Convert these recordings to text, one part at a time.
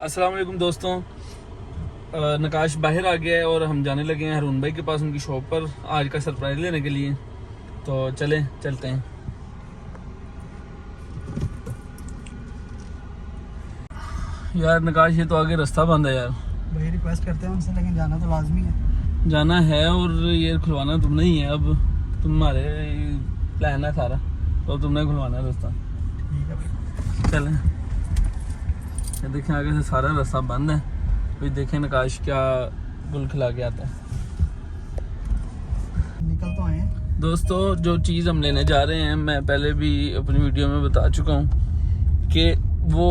अस्सलाम वालेकुम दोस्तों। नकाश बाहर आ गया है और हम जाने लगे हैं हारून भाई के पास उनकी शॉप पर आज का सरप्राइज लेने के लिए। तो चलते हैं। यार नकाश ये तो आगे रास्ता बंद है यार। भाई रिक्वेस्ट करते हैं उनसे, लेकिन जाना तो लाजमी है। जाना है और ये खुलवाना तुमने ही है। अब तुम्हारे प्लान है सारा, तो तुमने खुलवाना है रास्ता। ठीक है भाई, चलें। ये देखें आगे से सारा रास्ता बंद है। फिर देखें नकाश क्या गुल खिला के आता है। निकल तो आए हैं। दोस्तों जो चीज़ हम लेने जा रहे हैं, मैं पहले भी अपनी वीडियो में बता चुका हूँ कि वो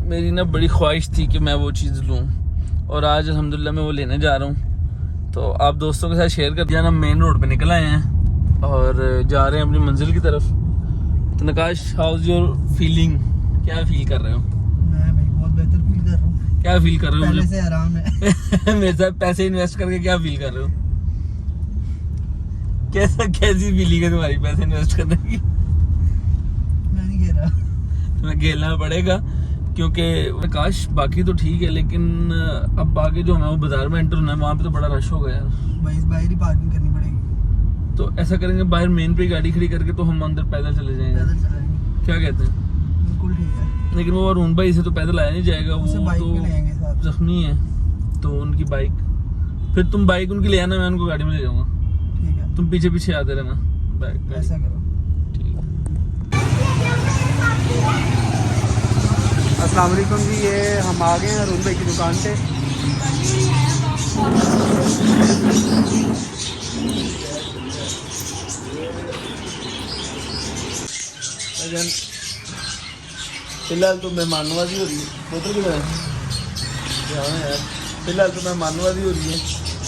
मेरी ना बड़ी ख्वाहिश थी कि मैं वो चीज़ लूँ, और आज अल्हम्दुलिल्लाह मैं वो लेने जा रहा हूँ। तो आप दोस्तों के साथ शेयर कर दिया ना। मेन रोड पे निकल आए हैं और जा रहे हैं अपनी मंजिल की तरफ। तो नकाश, हाउ इज योर फीलिंग? क्या फील कर रहे हो? मैं भाई बहुत बेहतर फील कर रहा हूँ। क्या फील कर रहे हो? पहले से आराम है। मेरे साथ पैसे इन्वेस्ट करके क्या फील कर रहे हो? कैसी फीलिंग है तुम्हारी पैसे इन्वेस्ट करने की? मैं नहीं कह रहा, तुम्हें खेलना पड़ेगा क्योंकि काश बाकी तो ठीक है, लेकिन अब आगे जो हमें वो बाजार में एंटर होना है, वहाँ पे तो बड़ा रश होगा यार। भाई इस बाहर ही पार्किंग करनी पड़ेगी। तो ऐसा करेंगे, बाहर मेन पे गाड़ी खड़ी करके तो हम अंदर पैदल चले जाएंगे। पैदल चलेंगे, क्या कहते हैं? बिल्कुल ठीक है। लेकिन वो अरुण भाई से तो पैदल आया नहीं जाएगा, उसे वो बाइक तो में ले आएंगे साथ। जख्मी है। तो उनकी बाइक, फिर तुम बाइक उनकी ले आना, मैं उनको गाड़ी में ले जाऊंगा। ठीक है, तुम पीछे पीछे आते रहना बाइक। ऐसा करो। ठीक है। अस्सलाम वालेकुम जी, ये हम आ गए हैं अरुण भाई की दुकान पे। फिलहाल तो मेहमान नवाजी हो रही है। बोतल किधर है? हाँ यार, फिलहाल तो मेहमान नवाजी हो रही है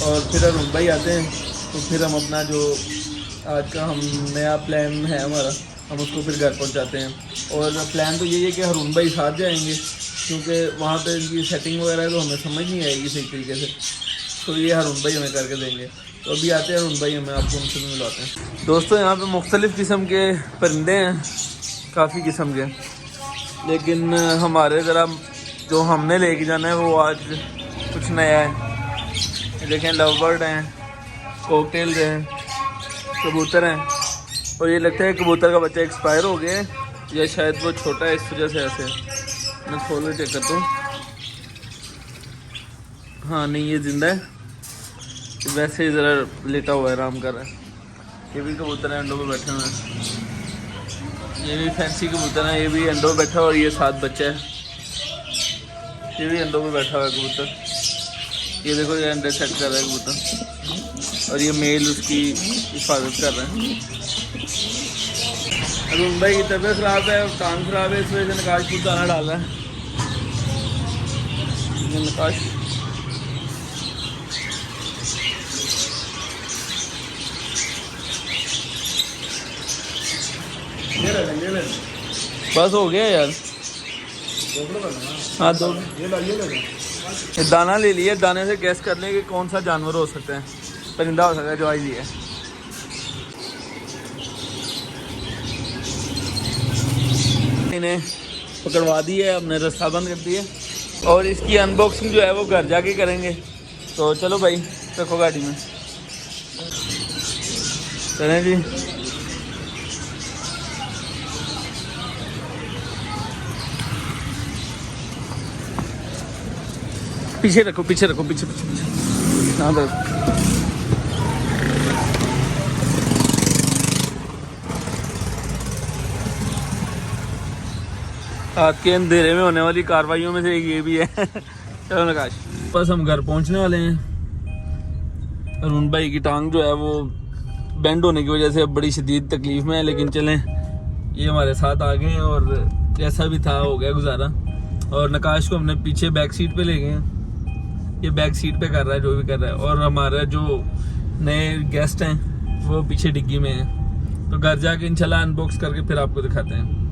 और फिर अरुण भाई आते हैं तो फिर हम अपना जो आज का हम नया प्लान है हमारा, हम उसको फिर घर पहुंचाते हैं। और प्लान तो यही है कि अरुण भाई साथ जाएंगे, क्योंकि वहाँ पे इनकी सेटिंग वगैरह तो हमें समझ नहीं आएगी सही तरीके से, तो ये अरुण भाई हमें करके देंगे। तो अभी आते हैं अरुण भाई, हमें आपको उनसे भी मिलवाते हैं। दोस्तों यहाँ पे मुख्तलिफ़ किस्म के परिंदे हैं, काफ़ी किस्म के, लेकिन हमारे ज़रा जो हमने लेके जाना है वो आज कुछ नया है। देखें, लव बर्ड हैं, कॉकटेल्स हैं, कबूतर हैं, और ये लगता है कबूतर का बच्चा एक्सपायर हो गया है या शायद वो छोटा है, इस वजह से ऐसे। मैं खोल के चेक करता हूँ। हाँ नहीं, ये ज़िंदा है, वैसे ही ज़रा लेटा हुआ है, आराम कर रहा है। ये भी कबूतर है, अंडों पे बैठे हुए हैं। ये भी फैंसी कबूतर है, ये भी अंडों पे बैठा हुआ, और ये 7 बच्चा है, ये भी अंडों पे बैठा हुआ है कबूतर। ये देखो, ये अंडे सेट कर रहा है कबूतर, और ये मेल उसकी हिफाजत कर रहा है। अरुण भाई की तबीयत ख़राब है, कान ख़राब है, इस वजह से नकाश को दाना डाल रहा है। ये नकाश बस हो गया यार। हाँ, दो ये दाना ले लिया। दाने से गैस कर लें कि कौन सा जानवर हो सकता है, परिंदा हो सकता है जो आज लिया है। इन्हें पकड़वा दी है, हमने रास्ता बंद कर दिया, और इसकी अनबॉक्सिंग जो है वो घर जाके करेंगे। तो चलो भाई, रखो गाड़ी में, चलें जी। पीछे रखो, पीछे रखो, पीछे पीछे पीछे। हाँ बस। आज के अंधेरे में होने वाली कार्रवाइयों में से एक ये भी है। चलो नकाश, बस हम घर पहुंचने वाले हैं। अरुण भाई की टांग जो है वो बेंड होने की वजह से अब बड़ी शदीद तकलीफ में है, लेकिन चलें, ये हमारे साथ आ गए हैं और जैसा भी था हो गया गुजारा। और नकाश को हमने पीछे बैक सीट पे ले गए हैं, ये बैक सीट पे कर रहा है जो भी कर रहा है, और हमारा जो नए गेस्ट हैं वो पीछे डिग्गी में हैं। तो घर जाके इंशाल्लाह अनबॉक्स करके फिर आपको दिखाते हैं।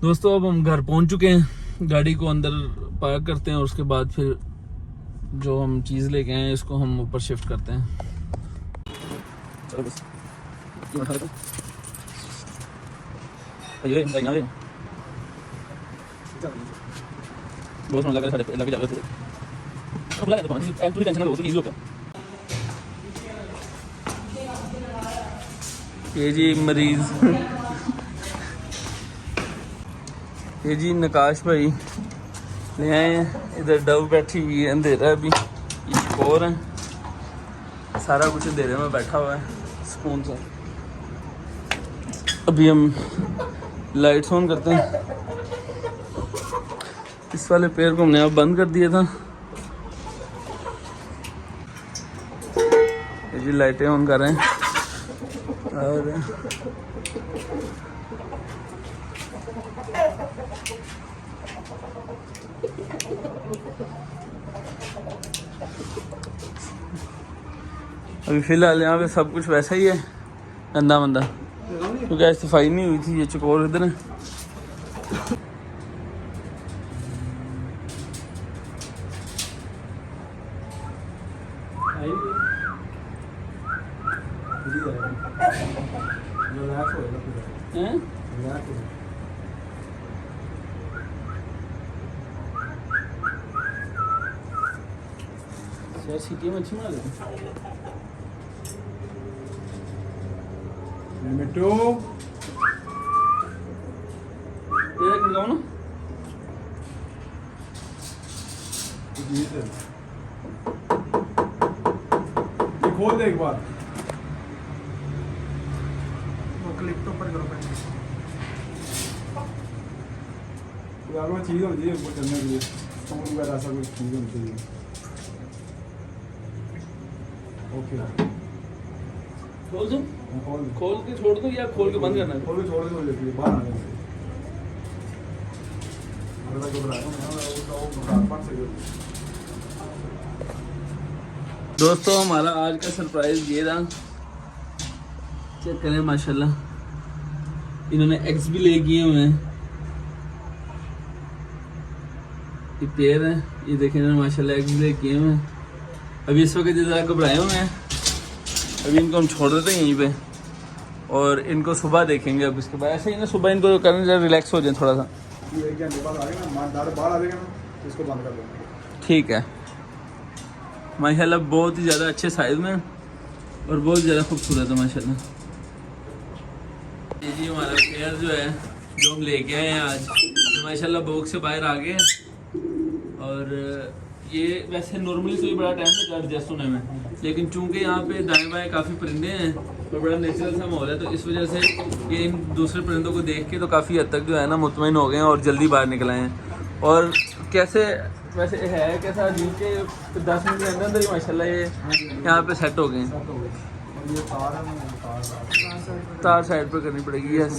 दोस्तों अब हम घर पहुंच चुके हैं, गाड़ी को अंदर पार्क करते हैं और उसके बाद फिर जो हम चीज़ लेके आए हैं इसको हम ऊपर शिफ्ट करते हैं। चलो बस ये ना ये बहुत लग रहा है लग जाएगा तो अब लगा तो पानी पूरी टेंशन हो तो इजी हो गया। ये जी मरीज ये जी नकाश भाई ले आए हैं। इधर डव बैठी हुई है अंधेरा है अभी, ये और है सारा कुछ अंधेरे में बैठा हुआ है सुकून से। अभी हम लाइट्स ऑन करते हैं। इस वाले पैर को हमने अब बंद कर दिया था। ये जी लाइटें ऑन कर रहे हैं और अभी फ़िलहाल यहाँ पे सब कुछ वैसा ही है, गंदा मंदा, क्योंकि आज सफाई नहीं हुई थी। ये चकोर इधर है। हैं? यार सीटी में अच्छी मार मिट्टू ये लगाओ ना। ये खोल दे एक बार, वो क्लिप तो ऊपर करो पहले। यार वो चीज़ होती है ऊपर करने के लिए, समझ वगैरह ऐसा कुछ चीज़ होनी चाहिए। ओके खोल दो, खोल खोल के छोड़ दो या खोल के बंद करना है? खोल के छोड़ दे, हो जाती है बाहर आने से। अगर तक घबरा दोस्तों हमारा आज का सरप्राइज ये रहा, चेक करें माशाल्लाह इन्होंने एग्स भी ले किए हुए हैं। ये पेड़ है, ये देखें इन्होंने माशाल्लाह एग्स ले किए हुए हैं। अभी इस वक्त ज़रा घबराए हुए हैं। अभी इनको हम छोड़ देते हैं यहीं पे और इनको सुबह देखेंगे। अब इसके बाद ऐसे ही ना सुबह इनको करने जरा रिलैक्स हो जाए थोड़ा सा। एक घंटे बाद आ जाएगा ना, बाहर आ जाएगा ना, तो इसको बंद कर देंगे। ठीक है। माशाल्लाह बहुत ही ज़्यादा अच्छे साइज़ में और बहुत ज़्यादा खूबसूरत है माशाल्लाह। ये जी हमारा पेड़ जो है जो हम लेके आए हैं आज, तो माशाल्लाह बॉक्स से बाहर आ गए हैं। और ये वैसे नॉर्मली तो ये बड़ा टाइम लगता है एडजस्ट होने में, लेकिन चूंकि यहाँ पे दाएं बाएं काफ़ी परिंदे हैं तो बड़ा नेचुरल सा माहौल है, तो इस वजह से ये इन दूसरे परिंदों को देख के तो काफ़ी हद तक जो है ना मुतमईन हो गए हैं और जल्दी बाहर निकल आए हैं। और कैसे वैसे है कैसा अजीब के 10 मिनट के अंदर अंदर ही माशाल्लाह ये यहाँ पे सेट हो गए हैं। और ये तार है ना, तार तार साइड पर करनी पड़ेगी। यस